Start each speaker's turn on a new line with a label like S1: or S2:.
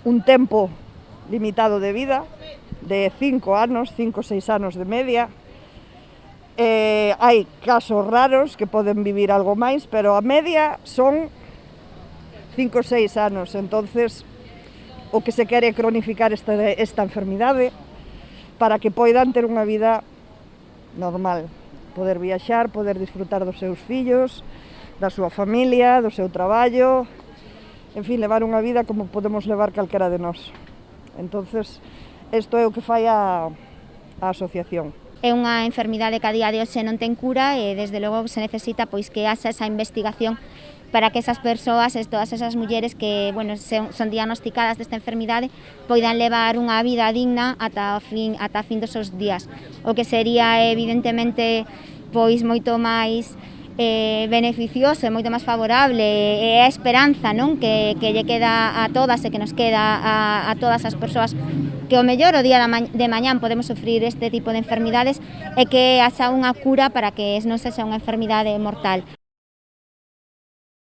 S1: un tempo limitado de vida, de 5 anos, 5 ou 6 anos de media. Hai casos raros que poden vivir algo máis, pero a media son 5 ou 6 anos. Entonces, o que se quere é cronificar esta enfermidade para que poidan ter unha vida normal, poder viaxar, poder disfrutar dos seus fillos, da súa familia, do seu traballo, en fin, levar unha vida como podemos levar calquera de nós. Entonces, isto é o que fai a asociación.
S2: É unha enfermidade que a día de hoxe non ten cura e desde logo se necesita pois que haxa esa investigación para que esas persoas, todas esas mulleres que son diagnosticadas desta enfermidade poidan levar unha vida digna ata a fin dos seus días. O que sería evidentemente pois moito máis beneficioso e moito máis favorable e a esperanza, non? Que lle queda a todas e que nos queda a todas as persoas que o mellor o día de mañán podemos sufrir este tipo de enfermidades e que haxa unha cura para que non sexa unha enfermidade mortal.